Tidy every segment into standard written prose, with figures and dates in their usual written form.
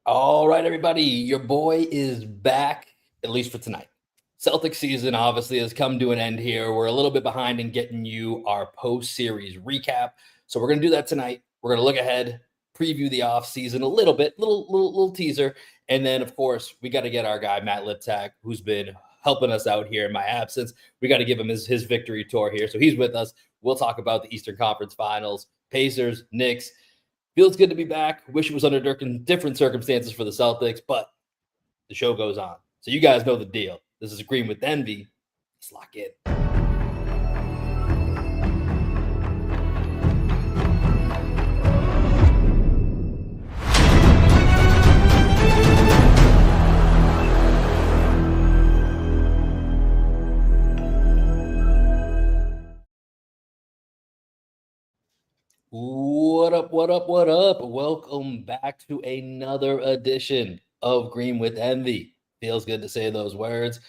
All right, everybody, your boy is back, at least for tonight. Celtics season obviously has come to an end here. We're a little bit behind in getting you our post-series recap. So we're going to do that tonight. We're going to look ahead, preview the offseason a little bit, little teaser. And then, of course, we got to get our guy, Matt Liptak, who's been helping us out here in my absence. We got to give him his victory tour here. So he's with us. We'll talk about the Eastern Conference Finals, Pacers, Knicks. Feels good to be back. Wish it was under different circumstances for the Celtics, but the show goes on. So you guys know the deal. This is Green with Envy. Let's lock in. What up, what up, what up? Welcome back to another edition of Green with Envy. Feels good to say those words.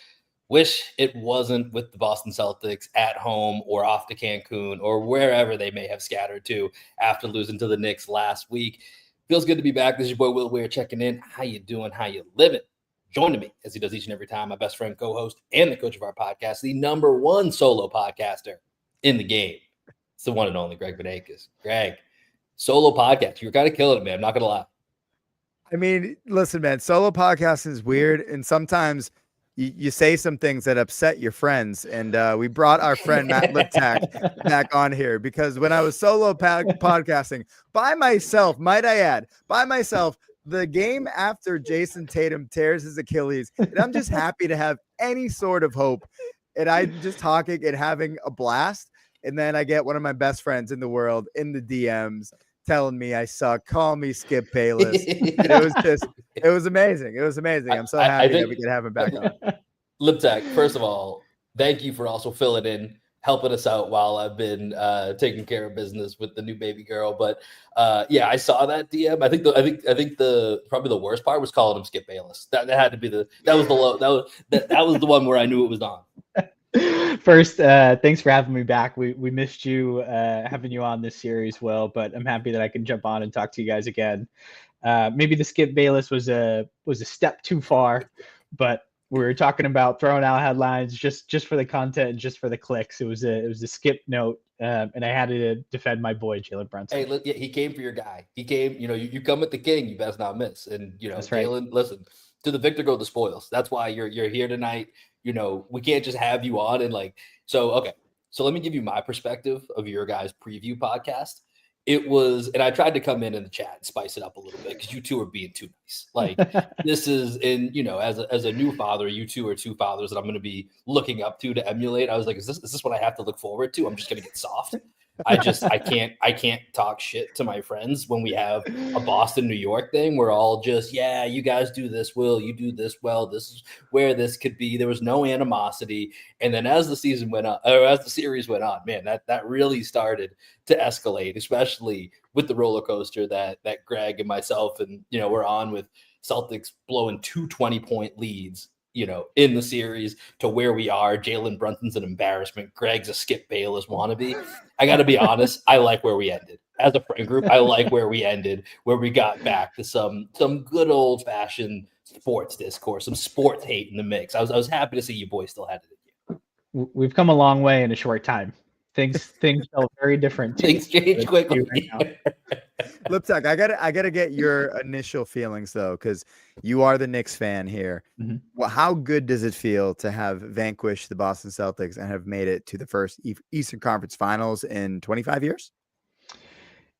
Wish it wasn't with the Boston Celtics at home or off to Cancun or wherever they may have scattered to after losing to the Knicks last week. Feels good to be back. This is your boy Will Weir checking in. How you doing? How you living? Joining me, as he does each and every time, my best friend, co-host, and the coach of our podcast, the number one solo podcaster in the game. It's the one and only Greg Benakas. Greg, solo podcast. You're kind of killing it, man. I'm not going to lie. I mean, listen, man, solo podcasting is weird. And sometimes you say some things that upset your friends. And we brought our friend Matt Liptak back on here because when I was solo podcasting by myself, might I add, the game after Jason Tatum tears his Achilles, and I'm just happy to have any sort of hope. And I'm just talking and having a blast. And then I get one of my best friends in the world in the DMs telling me I suck. Call me Skip Bayless. And it was amazing. It was amazing. I'm so happy that we could have him back on. Liptak, first of all, thank you for also filling in, helping us out while I've been taking care of business with the new baby girl. But yeah, I saw that DM. I think the probably the worst part was calling him Skip Bayless. That had to be that was the one where I knew it was on. First, thanks for having me back. We missed you having you on this series, Will, but I'm happy that I can jump on and talk to you guys again. Maybe the Skip Bayless was a step too far, but we were talking about throwing out headlines just for the content and just for the clicks. It was a skip note, and I had to defend my boy Jalen Brunson. Hey, he came for your guy. He came. You come at the king, you best not miss. And That's Jalen, right. Listen, to the victor go the spoils. That's why you're here tonight. We can't just have you on and okay. So let me give you my perspective of your guys' preview podcast. It was, and I tried to come in the chat and spice it up a little bit because you two are being too nice. This is as a new father, you two are two fathers that I'm going to be looking up to emulate. I was like, is this what I have to look forward to? I'm just going to get soft. I can't talk shit to my friends when we have a Boston, New York thing. We're all just, yeah, you guys do this, Will, you do this well. This is where this could be. There was no animosity. And then as the season went on, or as the series went on, man, that really started to escalate, especially with the roller coaster that Greg and myself and we're on with Celtics blowing 2 20-point leads. In the series to where we are. Jalen Brunson's an embarrassment. Greg's a Skip Bayless wannabe. I got to be honest. I like where we ended as a friend group. I like where we ended, where we got back to some good old fashioned sports discourse, some sports hate in the mix. I was happy to see you boys still had it. We've come a long way in a short time. Things felt very different. Things change quickly. Right Liptak, I gotta get your initial feelings though, because you are the Knicks fan here. Mm-hmm. Well, how good does it feel to have vanquished the Boston Celtics and have made it to the first Eastern Conference Finals in 25 years?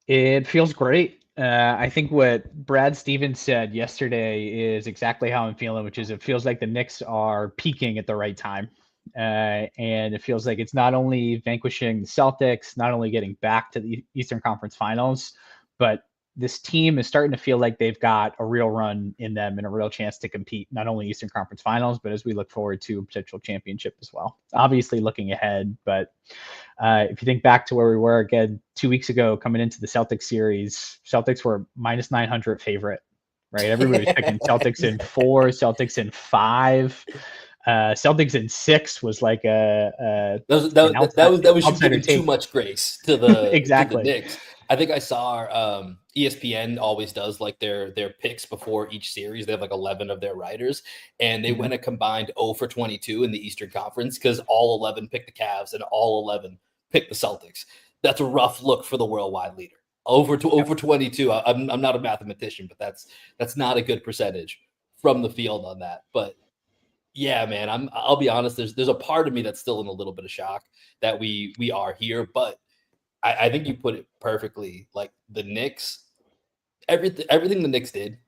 It feels great. I think what Brad Stevens said yesterday is exactly how I'm feeling, which is it feels like the Knicks are peaking at the right time. And it feels like it's not only vanquishing the Celtics, not only getting back to the Eastern Conference Finals, but this team is starting to feel like they've got a real run in them and a real chance to compete, not only Eastern Conference Finals, but as we look forward to a potential championship as well. Obviously looking ahead, but if you think back to where we were again 2 weeks ago coming into the Celtics series, Celtics were minus 900 favorite, right? Everybody was picking Celtics in 4, Celtics in 5. Celtics in 6 was like that was you giving too much grace to the exactly to the Knicks. I think I saw ESPN always does like their picks before each series. They have like 11 of their writers, and they went a combined 0 for 22 in the Eastern Conference because all 11 picked the Cavs and all 11 picked the Celtics. That's a rough look for the worldwide leader. Over 22. I'm not a mathematician, but that's not a good percentage from the field on that. But yeah, man, I'll be honest. There's a part of me that's still in a little bit of shock that we are here, but I think you put it perfectly. Like the Knicks, everything the Knicks did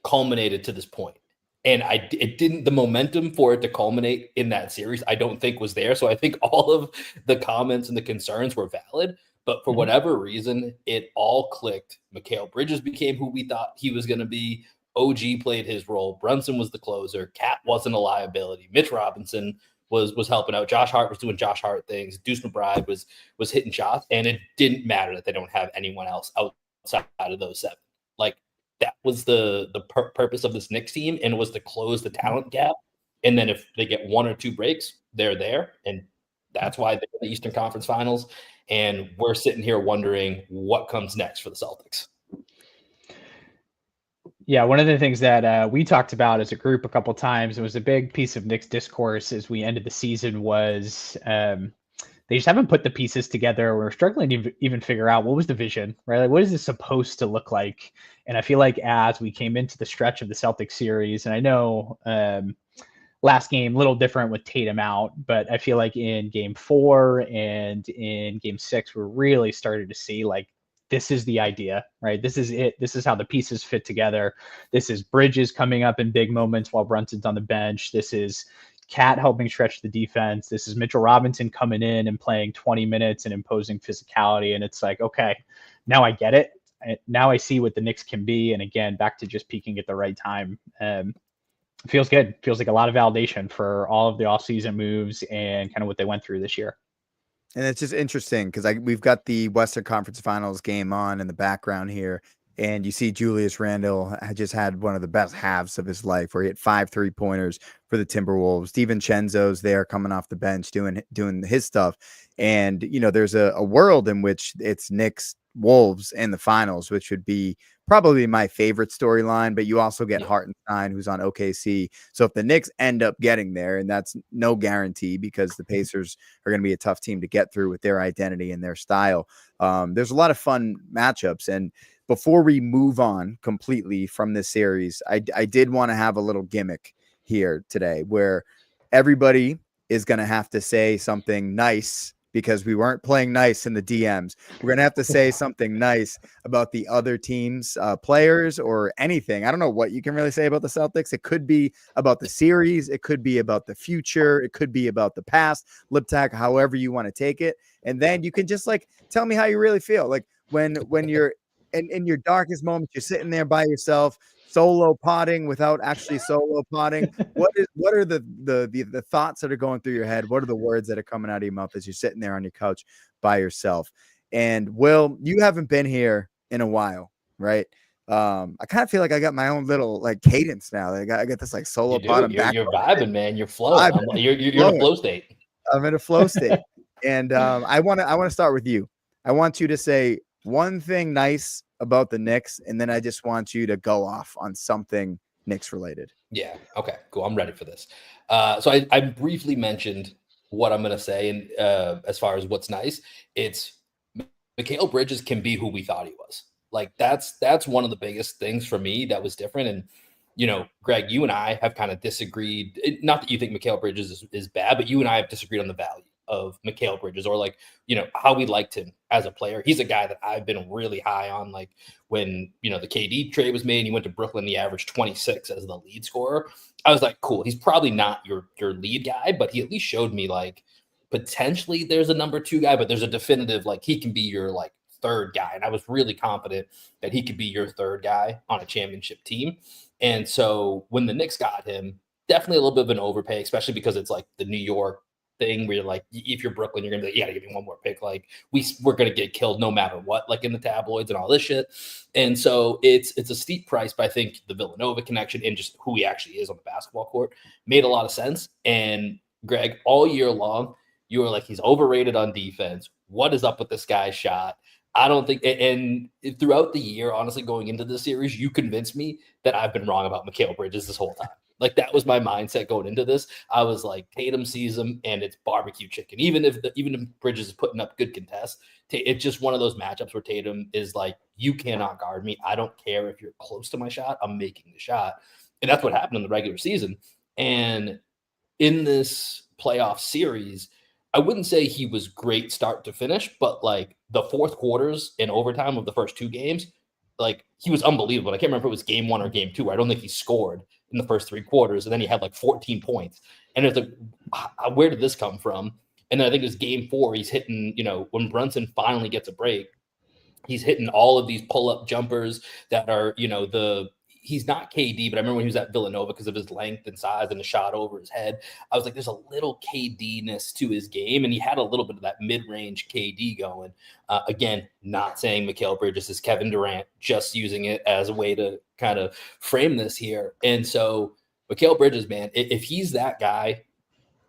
culminated to this point. And it didn't, the momentum for it to culminate in that series, I don't think was there. So I think all of the comments and the concerns were valid, but for whatever reason, it all clicked. Mikal Bridges became who we thought he was going to be. OG played his role. Brunson was the closer. Cat wasn't a liability. Mitch Robinson was helping out. Josh Hart was doing Josh Hart things. Deuce McBride was hitting shots, and it didn't matter that they don't have anyone else outside of those seven. Like that was the purpose of this Knicks team, and it was to close the talent gap. And then if they get one or two breaks, they're there, and that's why they're in the Eastern Conference Finals. And we're sitting here wondering what comes next for the Celtics. Yeah, one of the things that we talked about as a group a couple times, it was a big piece of Knicks discourse as we ended the season, was they just haven't put the pieces together. We're struggling to even figure out what was the vision, right? Like, what is this supposed to look like? And I feel like as we came into the stretch of the Celtics series, and I know last game, a little different with Tatum out, but I feel like in game 4 and in game 6, we're really starting to see like, this is the idea, right? This is it. This is how the pieces fit together. This is Bridges coming up in big moments while Brunson's on the bench. This is Cat helping stretch the defense. This is Mitchell Robinson coming in and playing 20 minutes and imposing physicality. And it's like, okay, now I get it. Now I see what the Knicks can be. And again, back to just peaking at the right time. Feels good. Feels like a lot of validation for all of the offseason moves and kind of what they went through this year. And it's just interesting because we've got the Western Conference Finals game on in the background here, and you see Julius Randle just had one of the best halves of his life where he hit 5 3-pointers for the Timberwolves. DiVincenzo's there coming off the bench doing his stuff. And, you know, there's a world in which it's Knicks Wolves in the finals, which would be probably my favorite storyline, but you also get Hartenstein, who's on OKC. So if the Knicks end up getting there, and that's no guarantee because the Pacers are going to be a tough team to get through with their identity and their style, there's a lot of fun matchups. And before we move on completely from this series, I did want to have a little gimmick here today where everybody is going to have to say something nice because we weren't playing nice in the DMs. We're going to have to say something nice about the other team's players or anything. I don't know what you can really say about the Celtics. It could be about the series. It could be about the future. It could be about the past. Liptak, however you want to take it. And then you can just like tell me how you really feel. Like when you're in your darkest moments, you're sitting there by yourself, solo potting without actually solo potting. What are the thoughts that are going through your head? What are the words that are coming out of your mouth as you're sitting there on your couch by yourself? And Will, you haven't been here in a while, right? I kind of feel like I got my own little like cadence now. I got this like solo pot. You're vibing, man. You're flowing. You're in a flow state. I'm in a flow state. And I want to start with you. I want you to say one thing nice about the Knicks, and then I just want you to go off on something Knicks related. Yeah. Okay, cool. I'm ready for this. So I briefly mentioned what I'm going to say. And as far as what's nice, it's Mikal Bridges can be who we thought he was. Like that's one of the biggest things for me that was different. And, you know, Greg, you and I have kind of disagreed. Not that you think Mikal Bridges is bad, but you and I have disagreed on the value of Mikal Bridges, or like, you know, how we liked him as a player. He's a guy that I've been really high on. Like when, you know, the KD trade was made, he went to Brooklyn, he averaged 26 as the lead scorer. I was like, cool. He's probably not your lead guy, but he at least showed me like potentially there's a number 2 guy, but there's a definitive, like he can be your like third guy. And I was really confident that he could be your third guy on a championship team. And so when the Knicks got him, definitely a little bit of an overpay, especially because it's like the New York thing where you're like, if you're Brooklyn, you're gonna be like, yeah, give me one more pick. Like we're gonna get killed no matter what, like in the tabloids and all this shit. And so it's a steep price, but I think the Villanova connection and just who he actually is on the basketball court made a lot of sense. And Greg, all year long, you were like, he's overrated on defense. What is up with this guy's shot? I don't think, and throughout the year, honestly, going into this series, you convinced me that I've been wrong about Mikal Bridges this whole time. Like that was my mindset going into this. I was like, Tatum sees him and it's barbecue chicken. Even if Bridges is putting up good contests, it's just one of those matchups where Tatum is like, you cannot guard me. I don't care if you're close to my shot. I'm making the shot. And that's what happened in the regular season. And in this playoff series, I wouldn't say he was great start to finish, but like the fourth quarters and overtime of the first two games, like he was unbelievable. I can't remember if it was game 1 or game 2. I don't think he scored in the first 3 quarters, and then he had like 14 points. And it's like, where did this come from? And then I think it was game 4. He's hitting, when Brunson finally gets a break, he's hitting all of these pull-up jumpers that are, he's not KD, but I remember when he was at Villanova because of his length and size and the shot over his head. I was like, there's a little KD-ness to his game, and he had a little bit of that mid-range KD going. Again, not saying Mikal Bridges is Kevin Durant, just using it as a way to kind of frame this here. And so Mikal Bridges, man, if he's that guy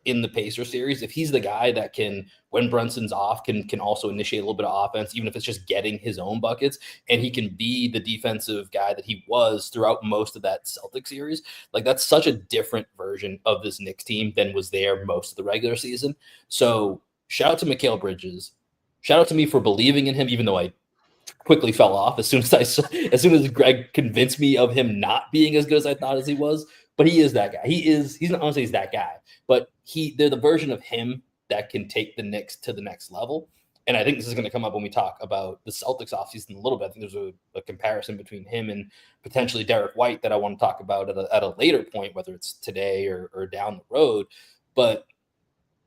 in the Pacer series, if he's the guy that can, when Brunson's off, can also initiate a little bit of offense, even if it's just getting his own buckets, and he can be the defensive guy that he was throughout most of that Celtics series, like that's such a different version of this Knicks team than was there most of the regular season. So shout out to Mikal Bridges. Shout out to me for believing in him, even though I quickly fell off as soon as Greg convinced me of him not being as good as I thought as he was. But he is that guy. He's not honestly he's that guy, but they're the version of him that can take the Knicks to the next level. And I think this is going to come up when we talk about the Celtics offseason a little bit. I think there's a comparison between him and potentially Derek White that I want to talk about at a later point, whether it's today or down the road. But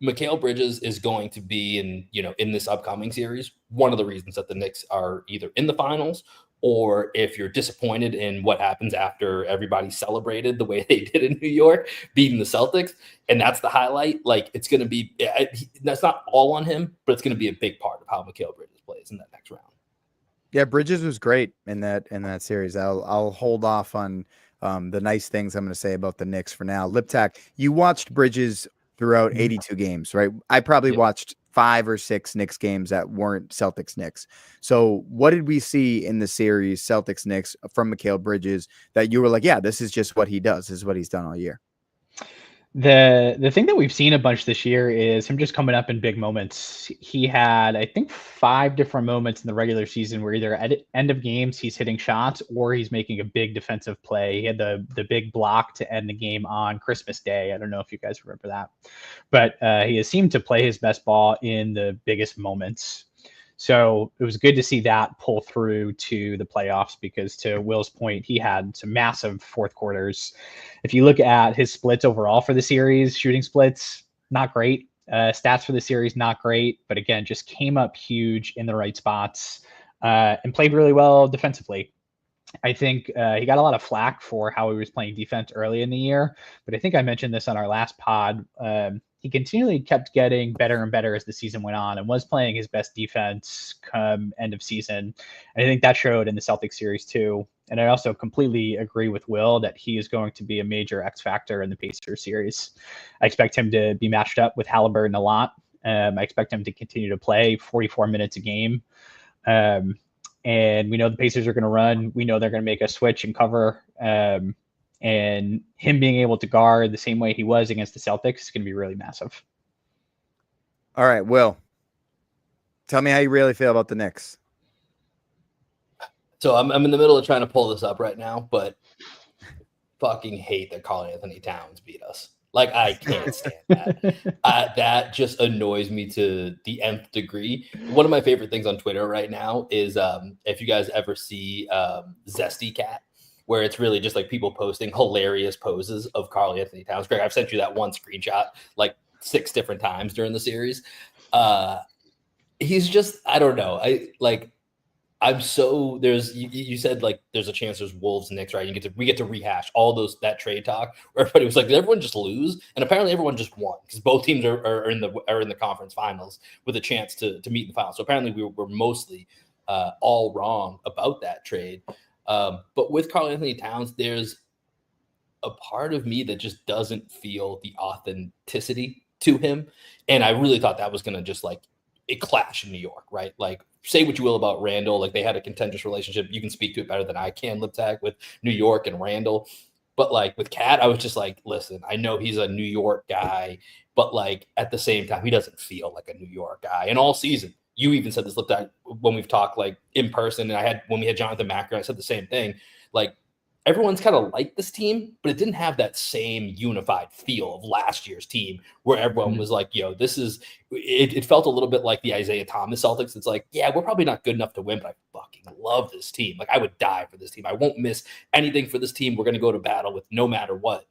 Mikal Bridges is going to be in this upcoming series, one of the reasons that the Knicks are either in the finals, or if you're disappointed in what happens after everybody celebrated the way they did in New York, beating the Celtics, and that's the highlight, like it's going to be, that's not all on him, but it's going to be a big part of how Mikal Bridges plays in that next round. Yeah, Bridges was great in that series. I'll hold off on the nice things I'm going to say about the Knicks for now. Liptak, you watched Bridges throughout 82 games, right? I probably watched 5 or 6 Knicks games that weren't Celtics Knicks. So what did we see in the series Celtics Knicks from Mikal Bridges that you were like, yeah, this is just what he does. This is what he's done all year? The thing that we've seen a bunch this year is him just coming up in big moments. He had, I think, 5 different moments in the regular season where either at end of games he's hitting shots or he's making a big defensive play. He had the big block to end the game on Christmas Day. I don't know if you guys remember that, but he has seemed to play his best ball in the biggest moments. So it was good to see that pull through to the playoffs because, to Will's point, he had some massive fourth quarters. If you look at his splits overall for the series, shooting splits, not great. Stats for the series, not great. But again, just came up huge in the right spots and played really well defensively. I think he got a lot of flack for how he was playing defense early in the year. But I think I mentioned this on our last pod. He continually kept getting better and better as the season went on and was playing his best defense come end of season. And I think that showed in the Celtics series too. And I also completely agree with Will that he is going to be a major X factor in the Pacers series. I expect him to be matched up with Halliburton a lot. I expect him to continue to play 44 minutes a game. And we know the Pacers are going to run. We know they're going to make a switch and cover. And him being able to guard the same way he was against the Celtics is going to be really massive. All right, Will, tell me how you really feel about the Knicks. So I'm in the middle of trying to pull this up right now, but fucking hate that Karl-Anthony Towns beat us. Like, I can't stand that. That just annoys me to the nth degree. One of my favorite things on Twitter right now is if you guys ever see Zesty Cat, where it's really just like people posting hilarious poses of Karl-Anthony Towns. Greg, I've sent you that one screenshot like 6 different times during the series. He's just, I don't know. I'm so you said like there's a chance there's Wolves Knicks, right? We get to rehash all that trade talk where everybody was like, did everyone just lose? And apparently everyone just won because both teams are in the conference finals with a chance to meet in the finals. So apparently we were mostly all wrong about that trade. But with Karl-Anthony Towns, there's a part of me that just doesn't feel the authenticity to him. And I really thought that was going to just like it clashed in New York, right? Like, say what you will about Randall, like they had a contentious relationship. You can speak to it better than I can, Liptak, with New York and Randall. But like with Cat, I was just like, listen, I know he's a New York guy, but like at the same time, he doesn't feel like a New York guy. And all season, you even said this, Liptak, when we've talked like in person, and when we had Jonathan Macker, I said the same thing. Like, everyone's kind of liked this team, but it didn't have that same unified feel of last year's team where everyone was like, yo, this is it felt a little bit like the Isaiah Thomas Celtics. It's like, yeah, we're probably not good enough to win, but I fucking love this team. Like, I would die for this team. I won't miss anything for this team. We're going to go to battle with no matter what.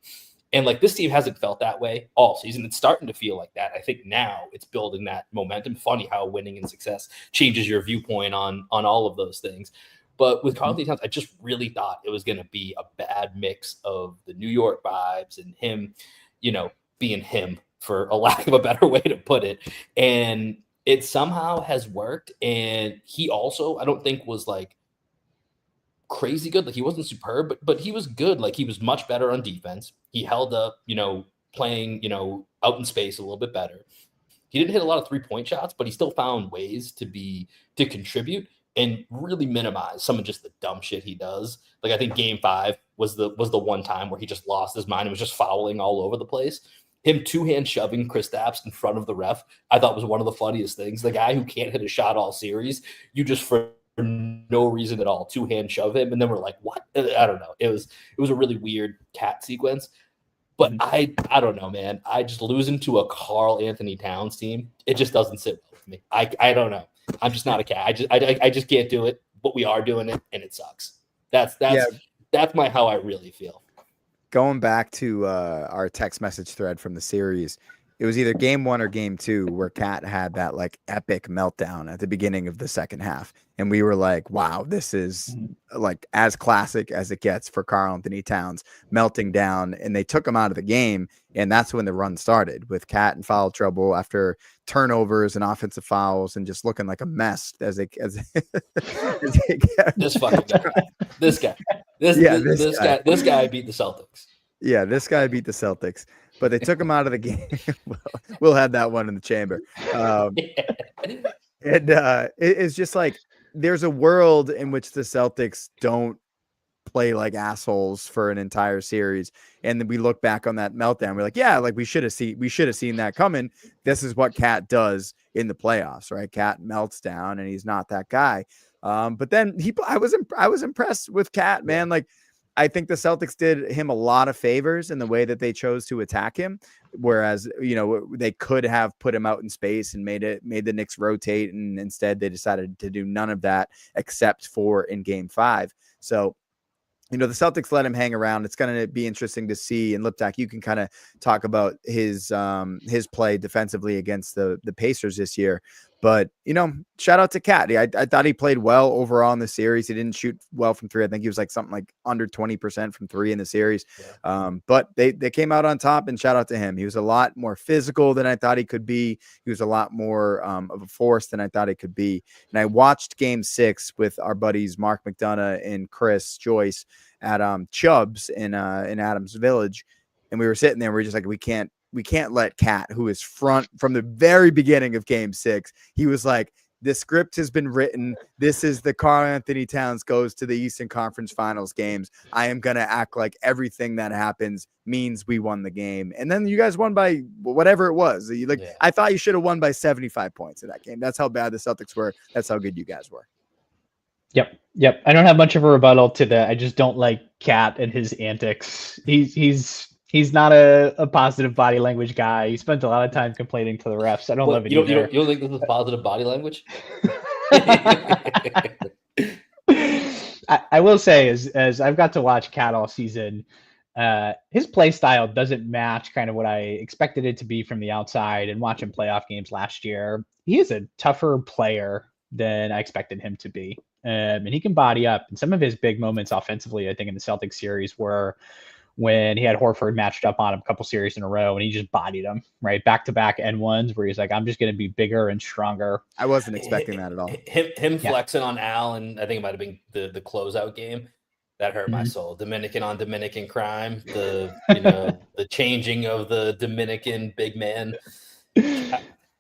And like, this team hasn't felt that way all season. It's starting to feel like that. I think now it's building that momentum. Funny how winning and success changes your viewpoint on all of those things. But with Karl-Anthony Towns, I just really thought it was going to be a bad mix of the New York vibes and him, being him, for a lack of a better way to put it. And it somehow has worked. And he also, I don't think, was like crazy good. Like, he wasn't superb, but he was good. Like, he was much better on defense. He held up, playing, out in space a little bit better. He didn't hit a lot of 3-point shots, but he still found ways to contribute and really minimize some of just the dumb shit he does. Like, I think game 5 was the one time where he just lost his mind and was just fouling all over the place. Him 2-hand shoving Kristaps in front of the ref, I thought was one of the funniest things. The guy who can't hit a shot all series, you just for no reason at all 2-hand shove him, and then we're like, what? I don't know. It was a really weird Cat sequence. But I don't know, man. I just losing to a Karl-Anthony Towns team, it just doesn't sit well with me. I don't know. I'm just not a Cat. I just can't do it. But we are doing it, and it sucks. That's how I really feel. Going back to our text message thread from the series, it was either game 1 or game 2 where Cat had that like epic meltdown at the beginning of the second half. And we were like, wow, this is like as classic as it gets for Karl-Anthony Towns, melting down. And they took him out of the game. And that's when the run started, with Cat in foul trouble after turnovers and offensive fouls and just looking like a mess as they this fucking guy. This guy beat the Celtics. Yeah, this guy beat the Celtics, but they took him out of the game. We'll have that one in the chamber. It's just like, there's a world in which the Celtics don't play like assholes for an entire series. And then we look back on that meltdown. We're like, yeah, like we should have seen that coming. This is what Cat does in the playoffs, right? Cat melts down and he's not that guy. But then I was impressed with Cat, man. Like, I think the Celtics did him a lot of favors in the way that they chose to attack him. Whereas, they could have put him out in space and made the Knicks rotate. And instead they decided to do none of that except for in game 5. So, the Celtics let him hang around. It's going to be interesting to see. And Liptak, you can kind of talk about his play defensively against the Pacers this year. But, shout out to Cat. I thought he played well overall in the series. He didn't shoot well from 3. I think he was like something like under 20% from 3 in the series. Yeah. But they came out on top, and shout out to him. He was a lot more physical than I thought he could be. He was a lot more of a force than I thought he could be. And I watched game 6 with our buddies Mark McDonough and Chris Joyce at Chubb's in Adams Village. And we were sitting there, and we were just like, we can't let Cat, who is front from the very beginning of game 6, he was like, the script has been written. This is the Karl-Anthony Towns goes to the Eastern Conference Finals games. I am going to act like everything that happens means we won the game. And then you guys won by whatever it was. I thought you should have won by 75 points in that game. That's how bad the Celtics were. That's how good you guys were. Yep. I don't have much of a rebuttal to that. I just don't like Cat and his antics. He's not a positive body language guy. He spent a lot of time complaining to the refs. I don't love it either. You don't think this is positive body language? I will say, as I've got to watch Cat all season, his play style doesn't match kind of what I expected it to be from the outside. And watching playoff games last year, he is a tougher player than I expected him to be. And he can body up. And some of his big moments offensively, I think, in the Celtics series were when he had Horford matched up on him a couple series in a row, and he just bodied him, right? Back-to-back N1s where he's like, I'm just going to be bigger and stronger. I wasn't expecting that at all. Him flexing on Al, and I think it might have been the closeout game. That hurt my soul. Dominican on Dominican crime. The changing of the Dominican big man.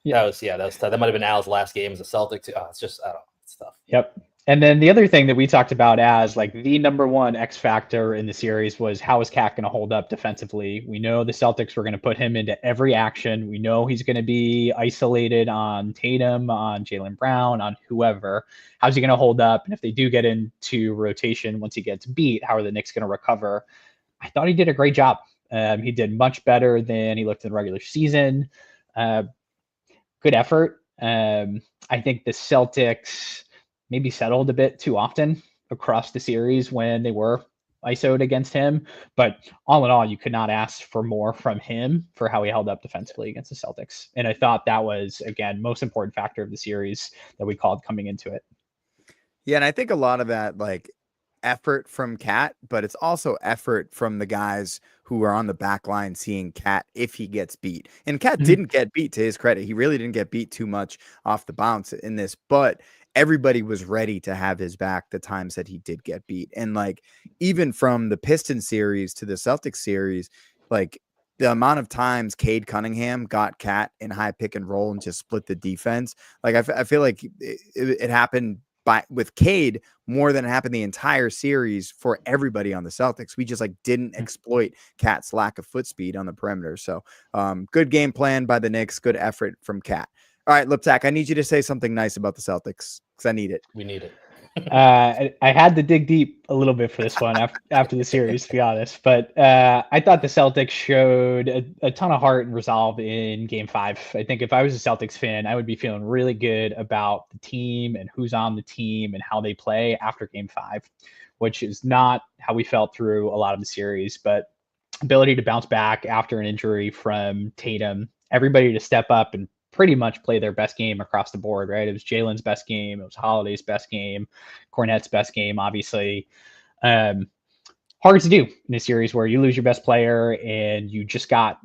That was tough. That might have been Al's last game as a Celtic too. Oh, it's just, I don't know. It's tough. Yep. And then the other thing that we talked about as like the number one X factor in the series was how is Cat going to hold up defensively? We know the Celtics were going to put him into every action. We know he's going to be isolated on Tatum, on Jaylen Brown, on whoever. How's he going to hold up? And if they do get into rotation once he gets beat, how are the Knicks going to recover? I thought he did a great job. He did much better than he looked in the regular season. Good effort. I think the Celtics maybe settled a bit too often across the series when they were ISO'd against him. But all in all, you could not ask for more from him for how he held up defensively against the Celtics. And I thought that was, again, most important factor of the series that we called coming into it. Yeah, and I think a lot of that, like, effort from Cat, but it's also effort from the guys who are on the back line seeing Cat if he gets beat. And Cat didn't get beat, to his credit. He really didn't get beat too much off the bounce in this, but everybody was ready to have his back the times that he did get beat. And like, even from the Pistons series to the Celtics series, like the amount of times Cade Cunningham got Cat in high pick and roll and just split the defense. Like, I feel like it happened with Cade more than it happened the entire series for everybody on the Celtics. We just like didn't exploit Cat's lack of foot speed on the perimeter. So good game plan by the Knicks, good effort from Cat. All right, Liptak, I need you to say something nice about the Celtics because I need it. We need it. I had to dig deep a little bit for this one after the series, to be honest. But I thought the Celtics showed a ton of heart and resolve in Game 5. I think if I was a Celtics fan, I would be feeling really good about the team and who's on the team and how they play after Game 5, which is not how we felt through a lot of the series. But ability to bounce back after an injury from Tatum, everybody to step up and pretty much play their best game across the board, right? It was Jalen's best game. It was Holiday's best game, Cornette's best game, obviously. Hard to do in a series where you lose your best player and you just got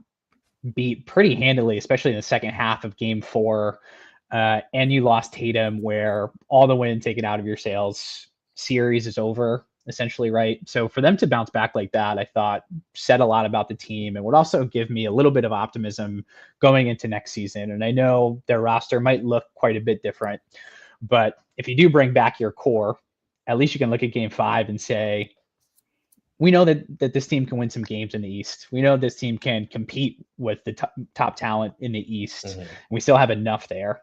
beat pretty handily, especially in the second half of Game 4. And you lost Tatum, where all the wind taken out of your sails, series is over, essentially, right? So for them to bounce back like that, I thought said a lot about the team and would also give me a little bit of optimism going into next season. And I know their roster might look quite a bit different, but if you do bring back your core, at least you can look at Game 5 and say, we know that this team can win some games in the East. We know this team can compete with the top talent in the East. Mm-hmm. We still have enough there.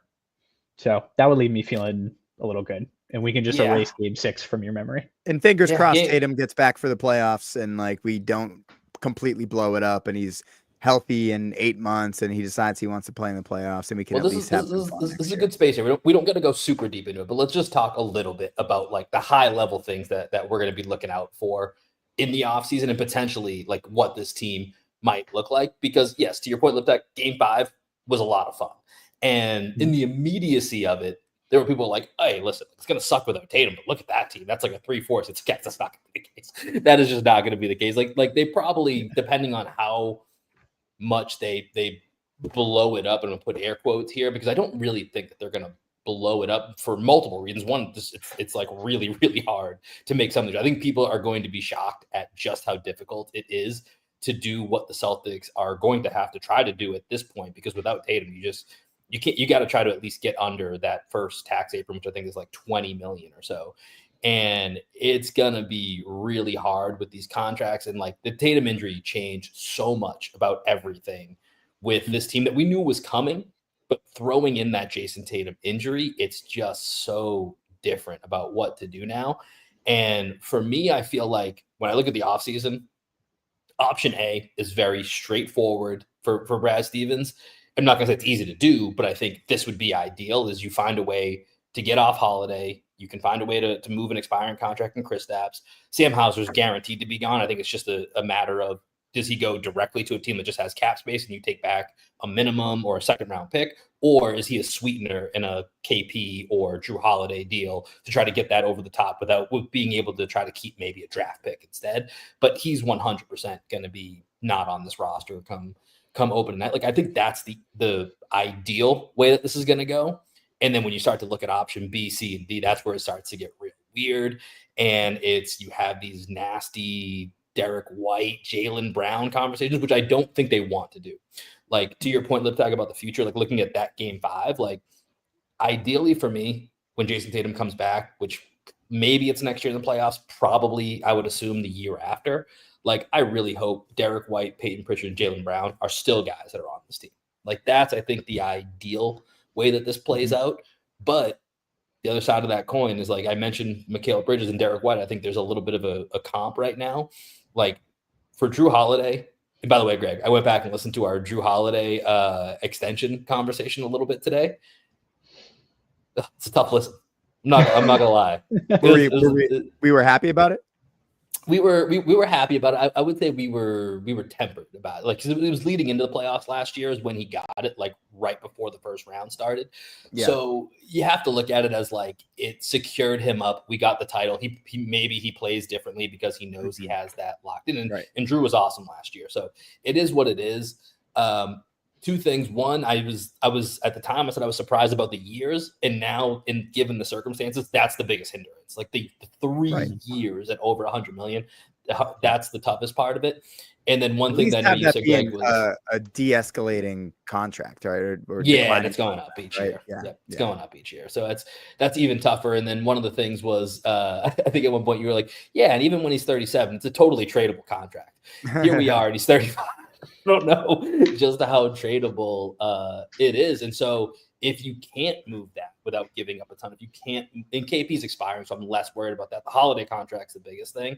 So that would leave me feeling a little good. And we can just erase Game 6 from your memory. And fingers crossed Tatum gets back for the playoffs and like we don't completely blow it up and he's healthy in 8 months and he decides he wants to play in the playoffs and we can at least have some fun. This is a good space here. We don't get to go super deep into it, but let's just talk a little bit about like the high level things that we're going to be looking out for in the offseason and potentially like what this team might look like. Because yes, to your point, Liptak, Game 5 was a lot of fun. And in the immediacy of it, there were people like, hey, listen, it's going to suck without Tatum, but look at that team. That's like a 3/4. It's Cats. That's not going to be the case. That is just not going to be the case. Like they probably, depending on how much they blow it up, and I'm going to put air quotes here, because I don't really think that they're going to blow it up for multiple reasons. One, it's like really, really hard to make something. I think people are going to be shocked at just how difficult it is to do what the Celtics are going to have to try to do at this point, because without Tatum, you got to try to at least get under that first tax apron, which I think is like 20 million or so. And it's going to be really hard with these contracts. And like the Tatum injury changed so much about everything with this team that we knew was coming, but throwing in that Jason Tatum injury, it's just so different about what to do now. And for me, I feel like when I look at the offseason, option A is very straightforward for Brad Stevens. I'm not going to say it's easy to do, but I think this would be ideal, is you find a way to get off Holiday. You can find a way to move an expiring contract in Kristaps. Sam Hauser's guaranteed to be gone. I think it's just a matter of, does he go directly to a team that just has cap space and you take back a minimum or a second round pick? Or is he a sweetener in a KP or Drew Holiday deal to try to get that over the top without being able to try to keep maybe a draft pick instead? But he's 100% going to be not on this roster come open night. Like, I think that's the ideal way that this is going to go. And then when you start to look at option B, C, and D, that's where it starts to get real weird. And you have these nasty Derek White, Jaylen Brown conversations, which I don't think they want to do. Like, to your point, Liptak, about the future, like looking at that game 5, like ideally for me, when Jason Tatum comes back, which maybe it's next year in the playoffs, probably I would assume the year after, like I really hope Derek White, Peyton Pritchard, and Jaylen Brown are still guys that are on this team. Like that's, I think, the ideal way that this plays out. But the other side of that coin is, like I mentioned, Mikal Bridges and Derek White. I think there's a little bit of a comp right now. Like for Drew Holiday, and by the way, Greg, I went back and listened to our Drew Holiday extension conversation a little bit today. It's a tough listen. I'm not gonna lie. We were happy about it. We were happy about it. I would say we were tempered about it. Like, cause it was leading into the playoffs last year is when he got it, like right before the first round started. Yeah. So you have to look at it as like it secured him up. We got the title. He maybe he plays differently because he knows he has that locked in. And Drew was awesome last year. So it is what it is. Two things. One, I was at the time I said I was surprised about the years, and now given the circumstances, that's the biggest hindrance. Like the 3 years at over 100 million, that's the toughest part of it. And then one thing that I know you said, Greg, was a de-escalating contract, right? Or yeah, and it's going up each year. Yeah, it's going up each year. So that's even tougher. And then one of the things was, I think at one point you were like, yeah, and even when he's 37, it's a totally tradable contract. Here we are, and he's 35. I don't know just how tradable it is. And so if you can't move that without giving up a ton, if you can't, and KP's expiring, so I'm less worried about that. The holiday contract's the biggest thing.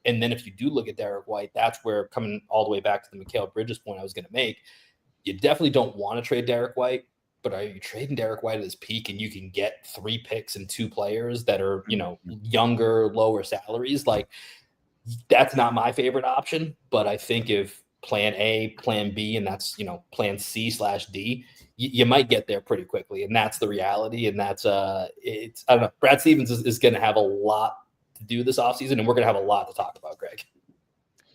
And then if you do look at Derek White, that's where, coming all the way back to the Mikal Bridges point I was going to make, you definitely don't want to trade Derek White, but are you trading Derek White at his peak and you can get 3 picks and 2 players that are, younger, lower salaries? Like, that's not my favorite option. But I think if plan A, plan B, and that's, plan C/D, you might get there pretty quickly. And that's the reality. And that's, I don't know, Brad Stevens is going to have a lot to do this offseason, and we're going to have a lot to talk about, Greg.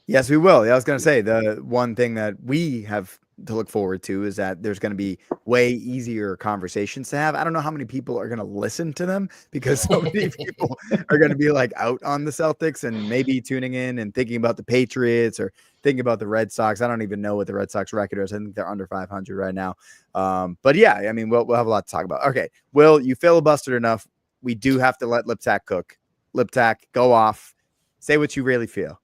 Yes, we will. I was going to say, the one thing that we have to look forward to is that there's going to be way easier conversations to have. I don't know how many people are going to listen to them, because so many people are going to be like out on the Celtics and maybe tuning in and thinking about the Patriots or thinking about the Red Sox. I don't even know what the Red Sox record is. I think they're under 500 right now. But yeah, I mean, we'll have a lot to talk about. Okay. Will, you filibustered enough. We do have to let Liptak cook. Liptak, go off. Say what you really feel.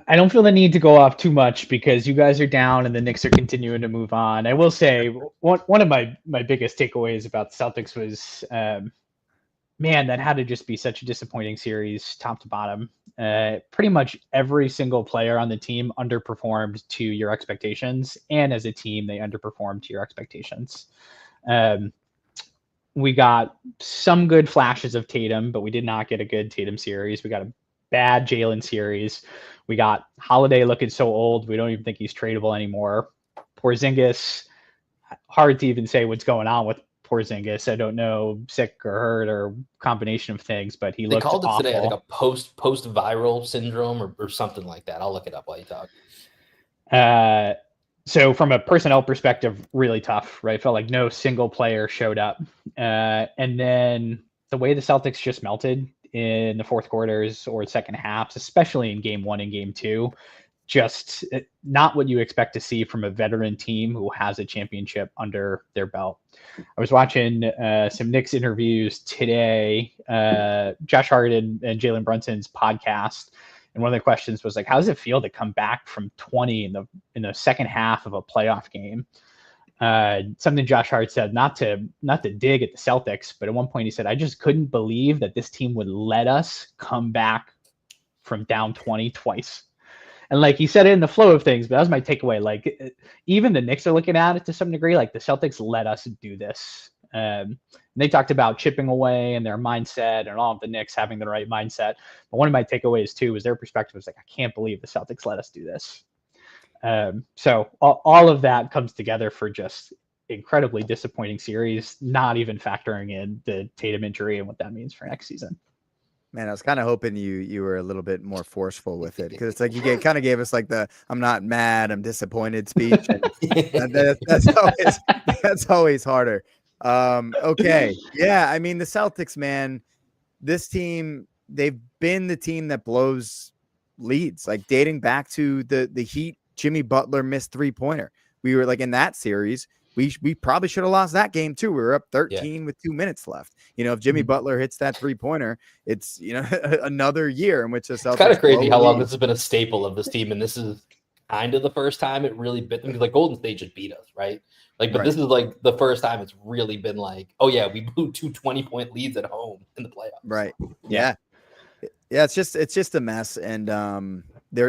I don't feel the need to go off too much because you guys are down and the Knicks are continuing to move on. I will say one of my biggest takeaways about the Celtics was, man, that had to just be such a disappointing series, top to bottom. Pretty much every single player on the team underperformed to your expectations, and as a team, they underperformed to your expectations. We got some good flashes of Tatum, but we did not get a good Tatum series. We got a bad Jalen series. We got Holiday looking so old, we don't even think he's tradable anymore. Porzingis, hard to even say what's going on with Porzingis. I don't know, sick or hurt or combination of things, but he looked awful. They called it today, I think, a post-viral syndrome or something like that. I'll look it up while you talk. So from a personnel perspective, really tough, right? Felt like no single player showed up. And then the way the Celtics just melted in the fourth quarters or second halves, especially in game 1 and game 2, just not what you expect to see from a veteran team who has a championship under their belt. I was watching some Knicks interviews today, Josh Hart and Jalen Brunson's podcast. And one of the questions was like, how does it feel to come back from 20 in the second half of a playoff game? Something Josh Hart said, not to dig at the Celtics, but at one point he said, I just couldn't believe that this team would let us come back from down 20 twice. And like he said it in the flow of things, but that was my takeaway. Like even the Knicks are looking at it to some degree, like the Celtics let us do this. And they talked about chipping away and their mindset and all of the Knicks having the right mindset. But one of my takeaways too was their perspective was like, I can't believe the Celtics let us do this. So all of that comes together for just incredibly disappointing series, not even factoring in the Tatum injury and what that means for next season. Man, I was kind of hoping you were a little bit more forceful with it, because it's like you kind of gave us like the "I'm not mad, I'm disappointed" speech, and that's always harder. Okay, yeah, I mean the Celtics, man, this team, they've been the team that blows leads, like dating back to the Heat. Jimmy Butler missed 3-pointer. We were like in that series. We probably should have lost that game too. We were up 13 with 2 minutes left. If Jimmy Butler hits that 3-pointer, it's another year in which the Celtics. It's kind of crazy how long lead. this has been a staple of this team, and this is kind of the first time it really bit them, because like Golden State just beat us, right? Like, but this is like the first time it's really been like, oh yeah, we blew 2 20-point leads at home in the playoffs. Right. Yeah. It's just a mess, and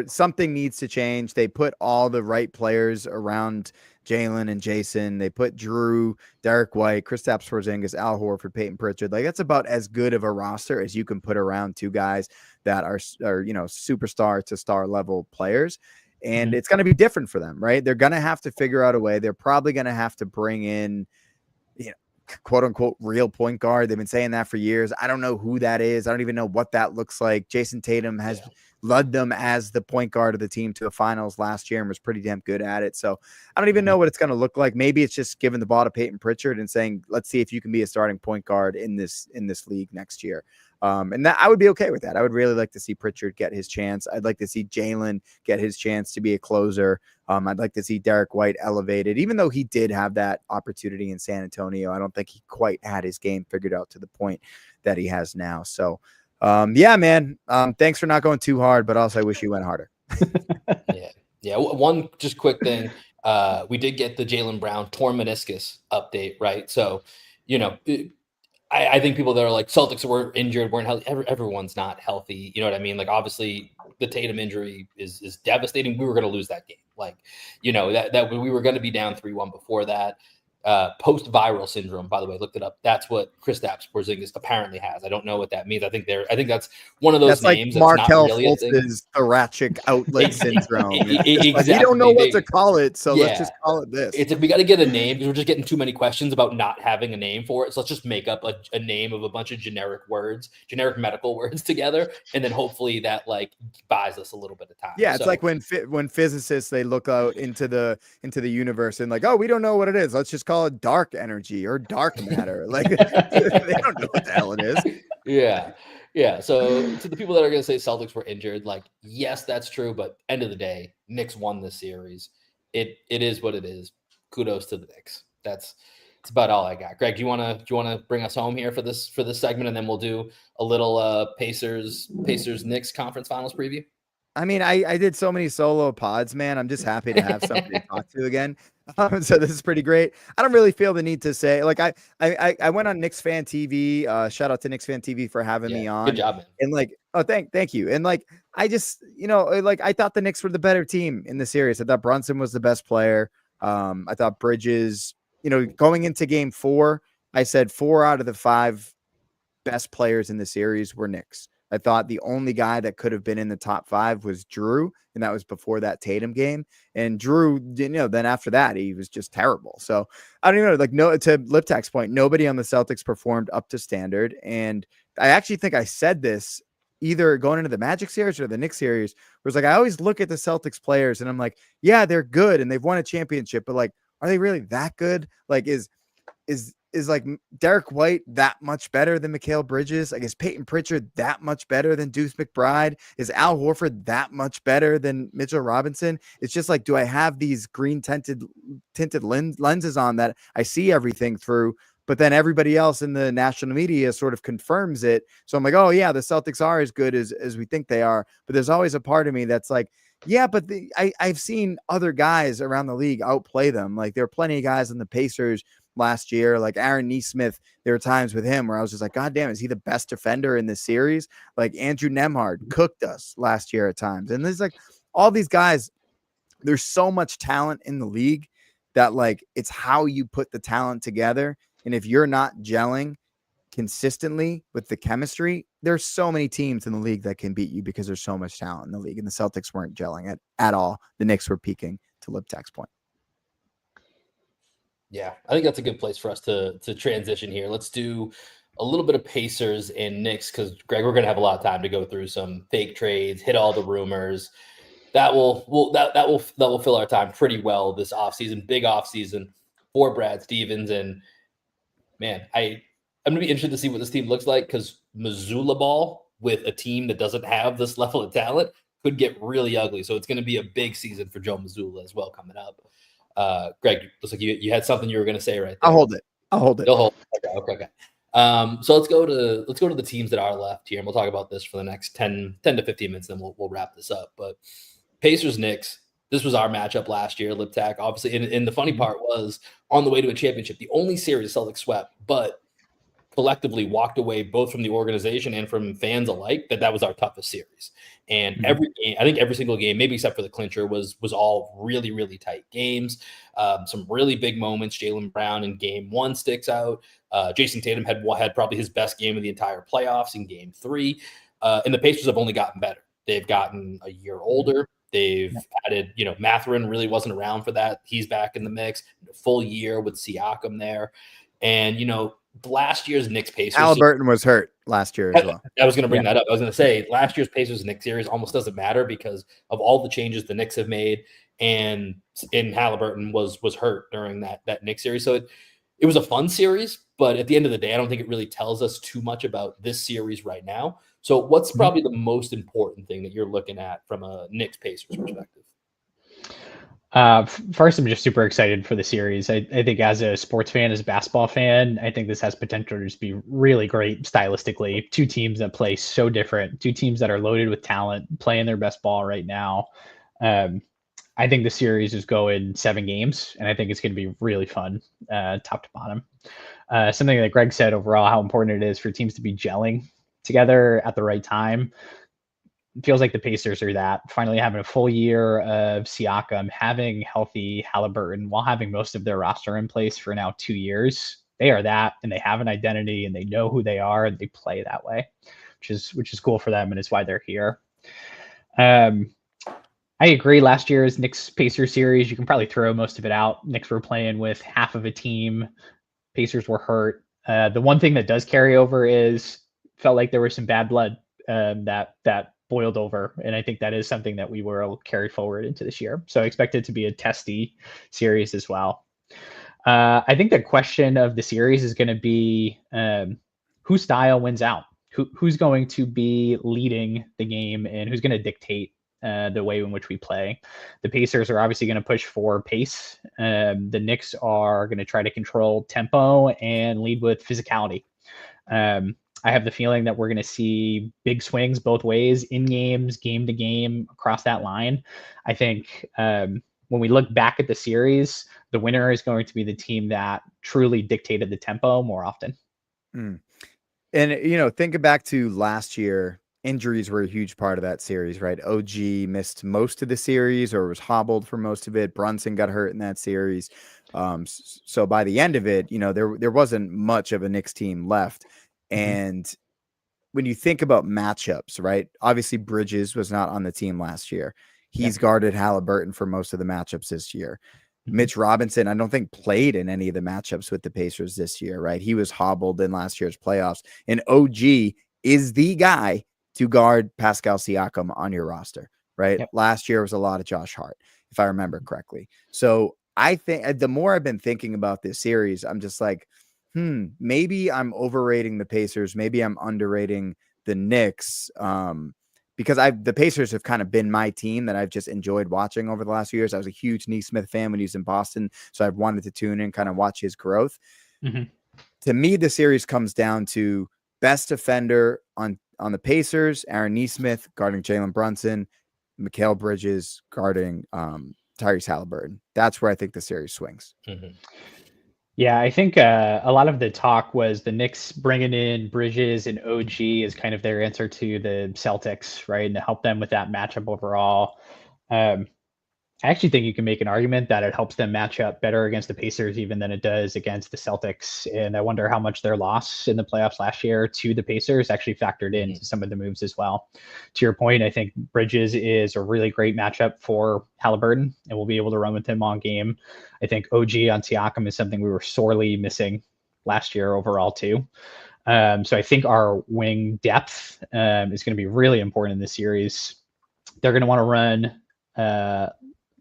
something needs to change. They put all the right players around Jalen and Jason. They put Drew, Derek White, Kristaps Porzingis, Al Horford, Peyton Pritchard. Like, that's about as good of a roster as you can put around two guys that are superstar to star level players. And it's going to be different for them, right? They're going to have to figure out a way. They're probably going to have to bring in, quote unquote, real point guard. They've been saying that for years. I don't know who that is. I don't even know what that looks like. Jason Tatum has led them as the point guard of the team to the finals last year and was pretty damn good at it. So I don't even know what it's going to look like. Maybe it's just giving the ball to Peyton Pritchard and saying, let's see if you can be a starting point guard in this league next year. And that I would be okay with that. I would really like to see Pritchard get his chance. I'd like to see Jalen get his chance to be a closer. I'd like to see Derek White elevated, even though he did have that opportunity in San Antonio. I don't think he quite had his game figured out to the point that he has now. So, yeah, man, thanks for not going too hard, but also I wish you went harder. Yeah. One just quick thing. We did get the Jaylen Brown torn meniscus update, right? So, I think people that are like Celtics were injured, weren't healthy. Everyone's not healthy. You know what I mean? Like, obviously the Tatum injury is devastating. We were going to lose that game. Like, that we were going to be down 3-1 before that. Post-viral syndrome, by the way, looked it up. That's what Kristaps Porzingis apparently has. I don't know what that means. I think that's one of those names. Like that's not really Fultz's thoracic outlet syndrome. Exactly. Like, we don't know what to call it, so let's just call it this. It's like we got to get a name because we're just getting too many questions about not having a name for it. So let's just make up a name of a bunch of generic medical words together, and then hopefully that like buys us a little bit of time. Yeah, it's like when physicists, they look out into the universe and like, oh, we don't know what it is. Let's just call it dark energy or dark matter. Like, they don't know what the hell it is. Yeah. So to the people that are going to say Celtics were injured, like, yes, that's true. But end of the day, Knicks won this series. It is what it is. Kudos to the Knicks. That's about all I got. Greg, do you want to bring us home here for this segment, and then we'll do a little Pacers Knicks conference finals preview? I mean, I did so many solo pods, man. I'm just happy to have somebody to talk to again. So this is pretty great. I don't really feel the need to say, like, I went on Knicks Fan TV. Shout out to Knicks Fan TV for having me on. Good job, man. And like, oh, thank you. And like, I just, like, I thought the Knicks were the better team in the series. I thought Brunson was the best player. I thought Bridges, going into game 4, I said 4 out of the 5 best players in the series were Knicks. I thought the only guy that could have been in the top 5 was Drew, and that was before that Tatum game. And Drew, then after that, he was just terrible. So I don't even know, like, no, to Liptak's point, nobody on the Celtics performed up to standard. And I actually think I said this either going into the Magic series or the Knicks series, where it's like, I always look at the Celtics players and I'm like, yeah, they're good and they've won a championship, but like, are they really that good? Like, is like Derek White that much better than Mikal Bridges? Like, is Peyton Pritchard that much better than Deuce McBride? Is Al Horford that much better than Mitchell Robinson? It's just like, do I have these green tinted lenses on that I see everything through? But then everybody else in the national media sort of confirms it. So I'm like, oh yeah, the Celtics are as good as we think they are. But there's always a part of me that's like, yeah, but I've seen other guys around the league outplay them. Like, there are plenty of guys in the Pacers last year, like Aaron Nesmith. There were times with him where I was just like, God damn, is he the best defender in this series? Like, Andrew Nembhard cooked us last year at times. And there's like all these guys, there's so much talent in the league that, like, it's how you put the talent together. And if you're not gelling consistently with the chemistry, there's so many teams in the league that can beat you because there's so much talent in the league. And the Celtics weren't gelling at all. The Knicks were peaking, to Liptak's point. Yeah, I think that's a good place for us to transition here. Let's do a little bit of Pacers and Knicks, because, Greg, we're going to have a lot of time to go through some fake trades, hit all the rumors. That will fill our time pretty well this offseason, big offseason for Brad Stevens. And man, I'm going to be interested to see what this team looks like, because Missoula ball with a team that doesn't have this level of talent could get really ugly. So it's going to be a big season for Joe Mazzulla as well coming up. Greg, looks like you had something you were going to say right there. I'll hold it. You'll hold it. Okay. So let's go to the teams that are left here, and we'll talk about this for the next 10 to 15 minutes, then we'll wrap this up. But Pacers Knicks, this was our matchup last year, Liptak, obviously. And the funny part was, on the way to a championship, the only series Celtics swept, but collectively walked away both from the organization and from fans alike that was our toughest series. And every game, I think every single game, maybe except for the clincher, was all really, really tight games. Some really big moments. Jaylen Brown in game 1 sticks out. Jason Tatum had probably his best game of the entire playoffs in game 3. And the Pacers have only gotten better. They've gotten a year older. They've added, Mathurin really wasn't around for that. He's back in the mix. Full year with Siakam there. And, last year's Knicks Pacers. Halliburton was hurt last year as well. I was going to bring that up. I was going to say last year's Pacers Knicks series almost doesn't matter because of all the changes the Knicks have made, and Halliburton was hurt during that Knicks series. So it was a fun series, but at the end of the day, I don't think it really tells us too much about this series right now. So what's probably the most important thing that you're looking at from a Knicks Pacers perspective? First, I'm just super excited for the series. I think as a sports fan, as a basketball fan, I think this has potential to just be really great stylistically. Two teams that play so different, two teams that are loaded with talent, playing their best ball right now. I think the series is going 7 games, and I think it's going to be really fun, top to bottom. Something that Greg said overall, how important it is for teams to be gelling together at the right time. It feels like the Pacers are that, finally having a full year of Siakam, having healthy Halliburton while having most of their roster in place for now 2 years. They are that, and they have an identity, and they know who they are, and they play that way, which is cool for them, and it's why they're here. I agree. Last year's Knicks Pacers series, you can probably throw most of it out. Knicks were playing with half of a team. Pacers were hurt. The one thing that does carry over is felt like there was some bad blood that boiled over, and I think that is something that we will carry forward into this year. So I expect it to be a testy series as well. I think the question of the series is going to be whose style wins out. Who's going to be leading the game, and who's going to dictate the way in which we play. The Pacers are obviously going to push for pace. The Knicks are going to try to control tempo and lead with physicality. I have the feeling that we're going to see big swings both ways, in games, game to game, across that line. I think when we look back at the series, the winner is going to be the team that truly dictated the tempo more often. And, think back to last year, injuries were a huge part of that series, right? OG missed most of the series or was hobbled for most of it. Brunson got hurt in that series. So by the end of it, there wasn't much of a Knicks team left. And when you think about matchups, right? Obviously, Bridges was not on the team last year. He's guarded Halliburton for most of the matchups this year. Mitch Robinson, I don't think played in any of the matchups with the Pacers this year, right? He was hobbled in last year's playoffs. And OG is the guy to guard Pascal Siakam on your roster, right? Last year was a lot of Josh Hart, if I remember correctly. So I think the more I've been thinking about this series, I'm just like, maybe I'm overrating the Pacers. Maybe I'm underrating the Knicks because the Pacers have kind of been my team that I've just enjoyed watching over the last few years. I was a huge Neesmith fan when he was in Boston, so I've wanted to tune in, kind of watch his growth. To me, the series comes down to best defender on the Pacers, Aaron Neesmith guarding Jalen Brunson, Mikal Bridges guarding Tyrese Halliburton. That's where I think the series swings. Yeah, I think a lot of the talk was the Knicks bringing in Bridges and OG as kind of their answer to the Celtics, right? And to help them with that matchup overall. I actually think you can make an argument that it helps them match up better against the Pacers even than it does against the Celtics. And I wonder how much their loss in the playoffs last year to the Pacers actually factored into some of the moves as well. To your point, I think Bridges is a really great matchup for Halliburton, and we'll be able to run with him on game. I think OG on Siakam is something we were sorely missing last year overall too. So I think our wing depth is going to be really important in this series. They're going to want to run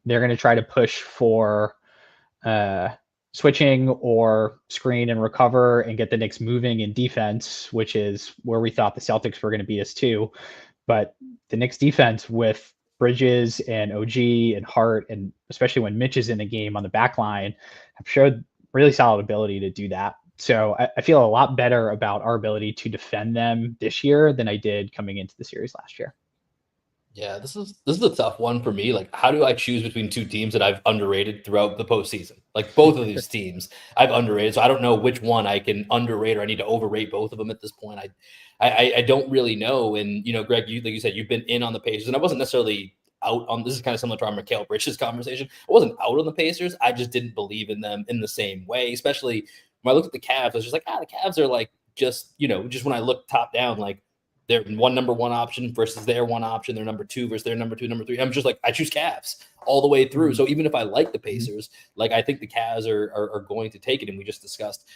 they're going to try to push for switching or screen and recover and get the Knicks moving in defense, which is where we thought the Celtics were going to beat us too. but the Knicks defense with Bridges and OG and Hart, and especially when Mitch is in the game on the back line, have showed really solid ability to do that. So I feel a lot better about our ability to defend them this year than I did coming into the series last year. Yeah, this is a tough one for me. Like, how do I choose between two teams that I've underrated throughout the postseason? Like, both of these teams I've underrated, so I don't know which one I can underrate or I need to overrate both of them at this point. I don't really know. And Greg, like you said, you've been in on the Pacers, and I wasn't necessarily out on. This is kind of similar to our Mikal Bridges conversation. I wasn't out on the Pacers. I just didn't believe in them in the same way. Especially when I looked at the Cavs, I was just like, the Cavs are like just when I look top down, like they're number one option versus their one option. They're number two versus their number two, number three. I'm just like, I choose Cavs all the way through. So even if I like the Pacers, like I think the Cavs are going to take it. And we just discussed,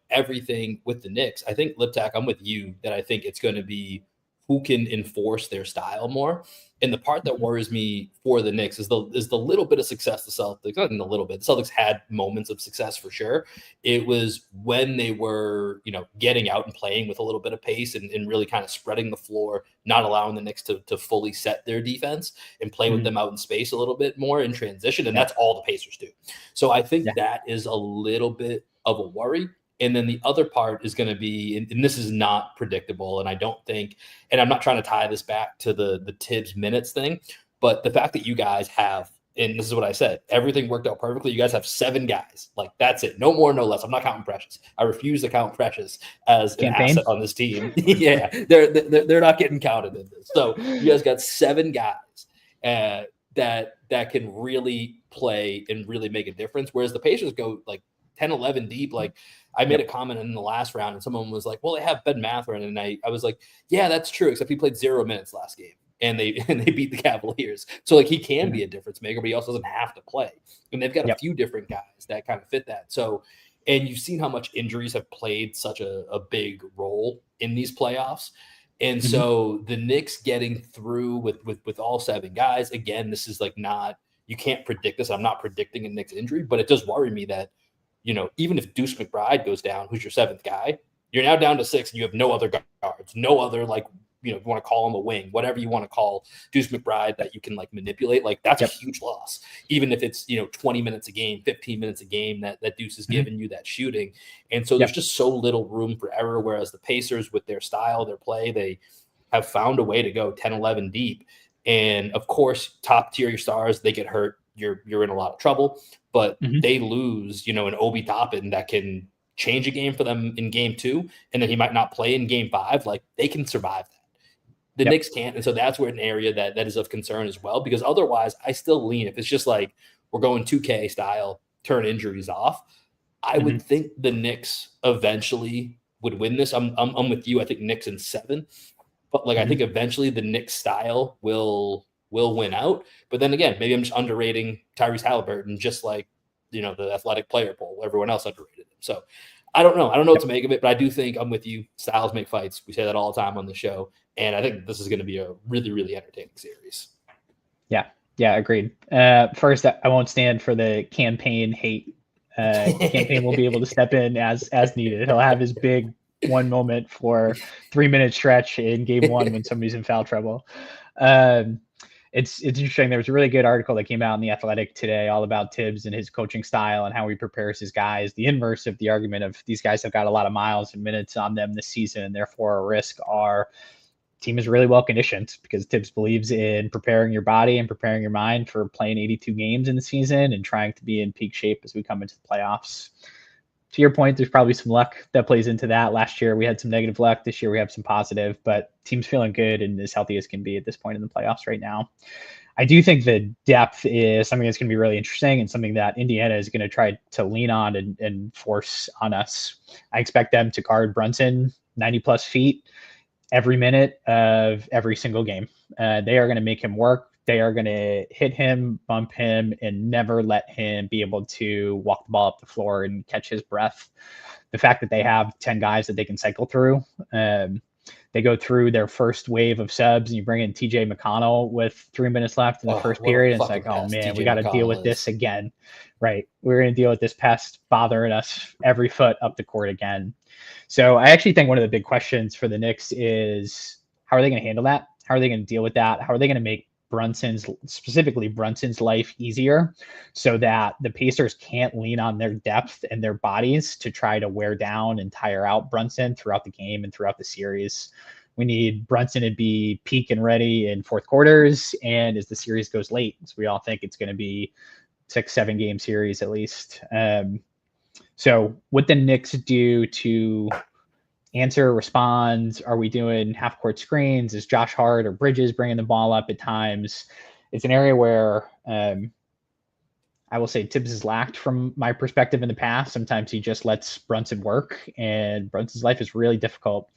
everything with the Knicks. I think Liptak, I'm with you that I think it's going to be who can enforce their style more. And the part that worries me for the Knicks is the little bit of success the Celtics, not in a little bit. The Celtics had moments of success for sure. It was when they were, getting out and playing with a little bit of pace and really kind of spreading the floor, not allowing the Knicks to fully set their defense and play with them out in space a little bit more in transition. And that's all the Pacers do. So I think that is a little bit of a worry. And then the other part is going to be, and this is not predictable, and I don't think, and I'm not trying to tie this back to the Tibbs minutes thing, but the fact that you guys have, and this is what I said, everything worked out perfectly. You guys have 7 guys. Like, that's it. No more, no less. I'm not counting Precious. I refuse to count Precious as an asset on this team. Yeah, they're not getting counted in this. So you guys got 7 guys that can really play and really make a difference, whereas the Pacers go like 10, 11 deep. Like, I made a comment in the last round and someone was like, well, they have Ben Mathurin. And I was like, yeah, that's true. Except he played 0 minutes last game and they beat the Cavaliers. So like he can be a difference maker, but he also doesn't have to play. And they've got a few different guys that kind of fit that. So, and you've seen how much injuries have played such a big role in these playoffs. And so the Knicks getting through with all 7 guys, again, this is like not, you can't predict this. I'm not predicting a Knicks injury, but it does worry me that, even if Deuce McBride goes down, who's your 7th guy, you're now down to 6 and you have no other guards, no other, like, if you want to call him a wing, whatever you want to call Deuce McBride that you can like manipulate, like that's a huge loss. Even if it's, 20 minutes a game, 15 minutes a game that Deuce is giving you that shooting. And so there's just so little room for error. Whereas the Pacers with their style, their play, they have found a way to go 10, 11 deep. And of course, top tier stars, they get hurt. You're in a lot of trouble, but they lose, an Obi Toppin that can change a game for them in game 2, and then he might not play in game 5. Like, they can survive that. The Knicks can't. And so that's where an area that is of concern as well, because otherwise I still lean, if it's just like we're going 2K style, turn injuries off, I would think the Knicks eventually would win this. I'm with you. I think Knicks in 7, but like, I think eventually the Knicks style will win out. But then again, maybe I'm just underrating Tyrese Halliburton, just like, the athletic player poll, everyone else underrated him. So I don't know. I don't know what to make of it, but I do think I'm with you. Styles make fights. We say that all the time on the show. And I think this is going to be a really, really entertaining series. Yeah, agreed. First, I won't stand for the campaign hate. Campaign will be able to step in as needed. He'll have his big one moment for 3-minute stretch in game 1 when somebody's in foul trouble. It's interesting. There was a really good article that came out in The Athletic today all about Tibbs and his coaching style and how he prepares his guys. The inverse of the argument of these guys have got a lot of miles and minutes on them this season and therefore a risk are team is really well conditioned, because Tibbs believes in preparing your body and preparing your mind for playing 82 games in the season and trying to be in peak shape as we come into the playoffs. To your point, there's probably some luck that plays into that. Last year we had some negative luck. This year we have some positive, but team's feeling good and as healthy as can be at this point in the playoffs right now. I do think the depth is something that's going to be really interesting and something that Indiana is going to try to lean on and force on us. I expect them to guard Brunson 90 plus feet every minute of every single game. They are going to make him work. They are going to hit him, bump him, and never let him be able to walk the ball up the floor and catch his breath. The fact that they have 10 guys that they can cycle through, they go through their first wave of subs, and you bring in TJ McConnell with 3 minutes left in the first period. And it's like, oh man, we got to deal with this again. Right. We're going to deal with this pest bothering us every foot up the court again. So I actually think one of the big questions for the Knicks is, how are they going to handle that? How are they going to deal with that? How are they going to make specifically Brunson's life easier so that the Pacers can't lean on their depth and their bodies to try to wear down and tire out Brunson throughout the game and throughout the series? We need Brunson to be peak and ready in fourth quarters. And as the series goes late, so we all think it's going to be 6-7 game series at least. So what the Knicks do to answer, respond? Are we doing half court screens? Is Josh Hart or Bridges bringing the ball up at times? It's an area where I will say Tibbs has lacked from my perspective in the past. Sometimes he just lets Brunson work, and Brunson's life is really difficult.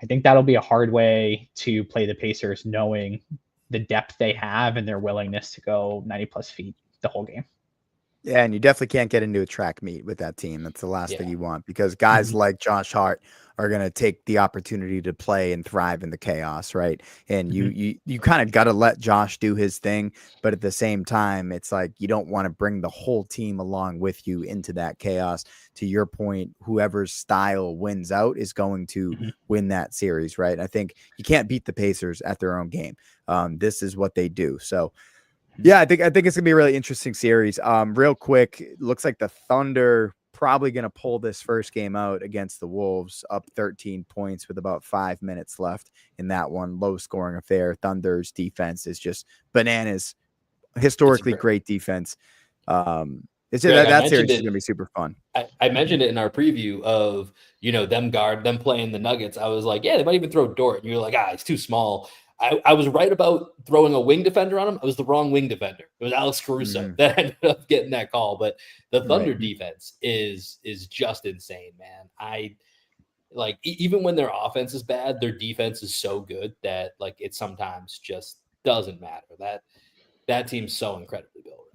I think that'll be a hard way to play the Pacers, knowing the depth they have and their willingness to go 90 plus feet the whole game. Yeah, and you definitely can't get into a track meet with that team. That's the last thing you want, because guys like Josh Hart are going to take the opportunity to play and thrive in the chaos, right? And you kind of got to let Josh do his thing, but at the same time, it's like you don't want to bring the whole team along with you into that chaos. To your point, whoever's style wins out is going to win that series, right? I think you can't beat the Pacers at their own game. This is what they do. So, yeah, I think it's gonna be a really interesting series. Real quick, it looks like the Thunder probably gonna pull this first game out against the Wolves, up 13 points with about 5 minutes left in that one. Low scoring affair. Thunder's defense is just bananas. Historically great defense. It's just, that series is gonna be super fun. I mentioned it in our preview of them playing the Nuggets. I was like, yeah, they might even throw Dort, and you're like, he's too small. I was right about throwing a wing defender on him. I was the wrong wing defender. It was Alex Caruso that ended up getting that call. But the Thunder defense is just insane, man. I like, even when their offense is bad, their defense is so good that like it sometimes just doesn't matter. That team's so incredibly built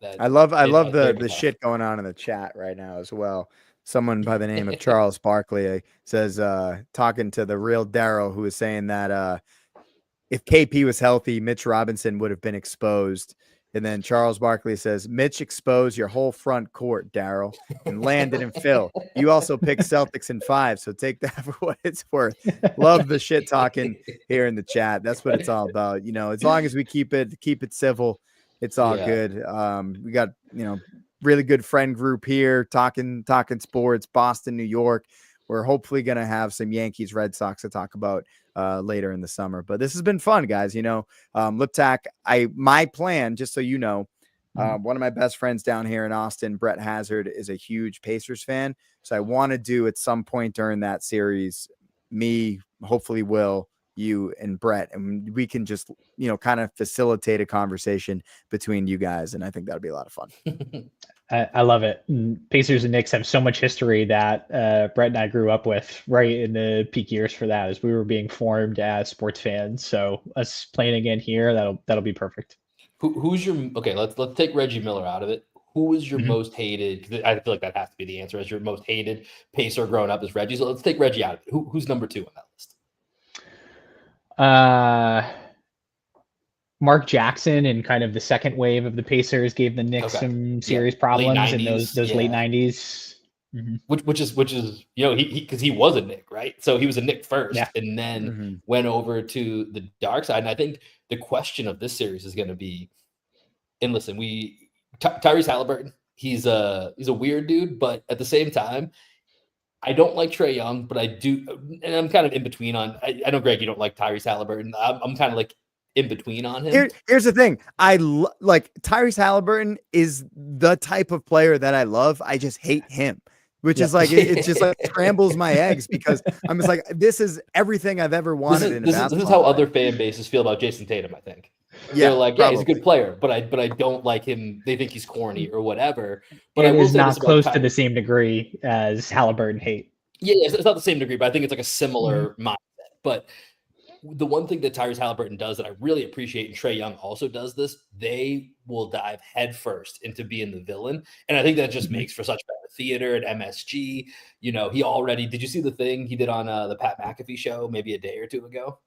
right now. I love the shit going on in the chat right now as well. Someone by the name of Charles Barkley says, talking to the real Daryl, who was saying that if KP was healthy, Mitch Robinson would have been exposed. And then Charles Barkley says, Mitch exposed your whole front court, Daryl, and Landon and Phil. You also picked Celtics in 5, so take that for what it's worth. Love the shit talking here in the chat. That's what it's all about. As long as we keep it civil, it's all good. We got, really good friend group here talking sports, Boston, New York. We're hopefully going to have some Yankees, Red Sox to talk about later in the summer. But this has been fun, guys. Liptak, my plan, just so you know, one of my best friends down here in Austin, Brett Hazard, is a huge Pacers fan. So I want to do at some point during that series, me, hopefully Will, you, and Brett, and we can just, kind of facilitate a conversation between you guys. And I think that'll be a lot of fun. I love it. Pacers and Knicks have so much history that Brett and I grew up with right in the peak years for that as we were being formed as sports fans. So us playing again here, that'll be perfect. Who's your let's take Reggie Miller out of it. Who is your most hated? Because I feel like that has to be the answer. As your most hated Pacer growing up is Reggie. So let's take Reggie out of it. Who's number 2 on that list? Mark Jackson and kind of the second wave of the Pacers gave the Knicks some serious problems in those late 90s. Which is because he was a Knick, right? So he was a Knick first and then went over to the dark side. And I think the question of this series is going to be, and listen, Tyrese Halliburton, he's a weird dude, but at the same time, I don't like Trae Young, but I do, and I'm kind of in between on. I know, Greg, you don't like Tyrese Halliburton. I'm kind of like in between on him. Here's the thing. I like Tyrese Halliburton is the type of player that I love. I just hate him, which is like, it just like scrambles my eggs, because I'm just like, this is everything I've ever wanted. This is how other fan bases feel about Jason Tatum, I think. They're like, he's a good player, but I don't like him. They think he's corny or whatever. But it is not close to the same degree as Halliburton hate. Yeah, it's not the same degree, but I think it's like a similar mindset. But the one thing that Tyrese Halliburton does that I really appreciate, and Trae Young also does this, they will dive headfirst into being the villain. And I think that just makes for such better theater at MSG. Did you see the thing he did on the Pat McAfee show maybe a day or two ago?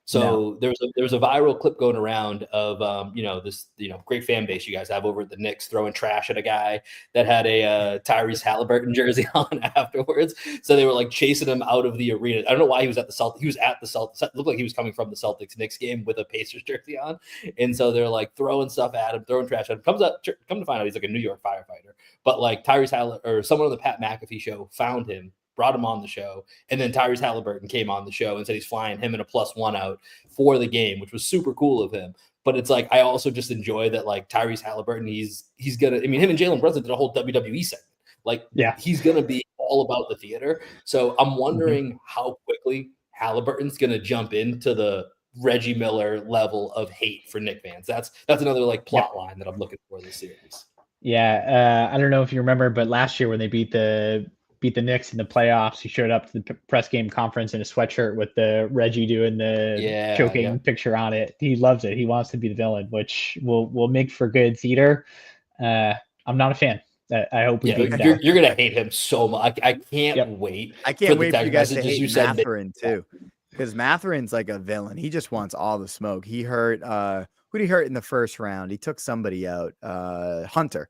So there was a viral clip going around of this great fan base you guys have over at the Knicks throwing trash at a guy that had a Tyrese Halliburton jersey on afterwards. So they were like chasing him out of the arena. I don't know why he was at the Celtics. He was at the Celtics. It looked like he was coming from the Celtics Knicks game with a Pacers jersey on. And so they're like throwing stuff at him, throwing trash at him. Come to find out he's like a New York firefighter. But like Tyrese Halliburton or someone on the Pat McAfee show found him, brought him on the show, and then Tyrese Halliburton came on the show and said he's flying him in a +1 out for the game, which was super cool of him. But it's like I also just enjoy that like Tyrese Halliburton, he's gonna. I mean, him and Jalen Brunson did a whole WWE segment. Like, he's gonna be all about the theater. So I'm wondering how quickly Halliburton's gonna jump into the Reggie Miller level of hate for Knicks fans. That's another like plot line that I'm looking for this series. Yeah, I don't know if you remember, but last year when they beat the Knicks in the playoffs, he showed up to the press game conference in a sweatshirt with the Reggie doing the choking picture on it. He loves it. He wants to be the villain, which will make for good theater. I'm not a fan. I hope we beat him down. You're gonna hate him so much. I can't wait. I can't wait for you guys to hate Matherin too, because Matherin's like a villain. He just wants all the smoke. He hurt. Who did he hurt in the first round? He took somebody out. Hunter.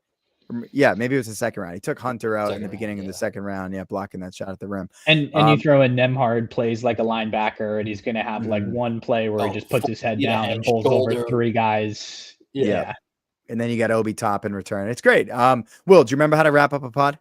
Yeah, maybe it was the second round. He took Hunter out in the beginning of the second round. Yeah, blocking that shot at the rim. And you throw in Nemhard plays like a linebacker, and he's going to have like one play where he just puts his head down and pulls over 3 guys. Yeah. And then you got Obi Top in return. It's great. Will, do you remember how to wrap up a pod?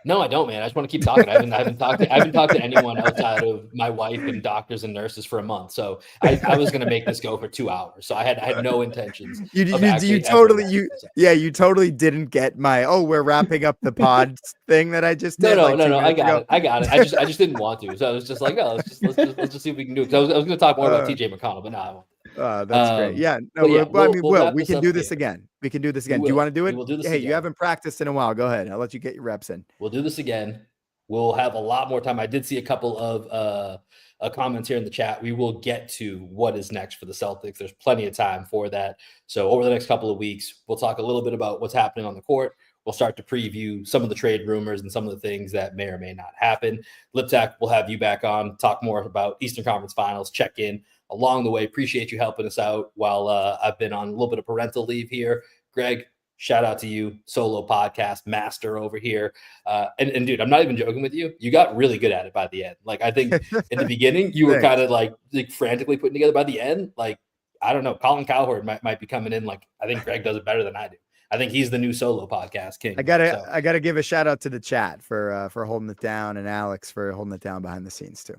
No, I don't, man. I just want to keep talking. I haven't talked to anyone outside of my wife and doctors and nurses for a month. So I was going to make this go for 2 hours. So I had no intentions. You totally didn't get my we're wrapping up the pod thing that I just did. No. I got it. I just didn't want to. So I was just like, let's just see if we can do it. Because I was going to talk more about TJ McConnell, but no, I won't. That's great. Yeah. No, we can do this again. We can do this again. Do you want to do it? We'll do this again. You haven't practiced in a while. Go ahead. I'll let you get your reps in. We'll do this again. We'll have a lot more time. I did see a couple of comments here in the chat. We will get to what is next for the Celtics. There's plenty of time for that. So over the next couple of weeks, we'll talk a little bit about what's happening on the court. We'll start to preview some of the trade rumors and some of the things that may or may not happen. Liptak, we'll have you back on, talk more about Eastern Conference Finals, check in along the way. Appreciate you helping us out while I've been on a little bit of parental leave here. Greg, shout out to you, solo podcast master over here. And dude, I'm not even joking with you. You got really good at it by the end. Like, I think in the beginning, you were kind of like frantically putting together. By the end, like, I don't know, Colin Cowherd might be coming in. Like, I think Greg does it better than I do. I think he's the new solo podcast king. I gotta give a shout out to the chat for holding it down, and Alex for holding it down behind the scenes too.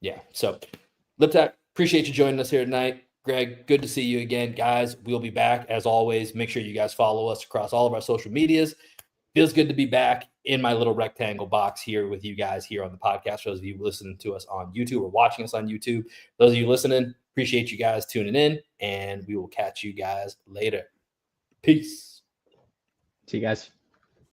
Yeah. So, Liptak, appreciate you joining us here tonight. Greg, good to see you again, guys. We'll be back as always. Make sure you guys follow us across all of our social medias. Feels good to be back in my little rectangle box here with you guys here on the podcast. For those of you listening to us on YouTube or watching us on YouTube, those of you listening, appreciate you guys tuning in, and we will catch you guys later. Peace. See you guys.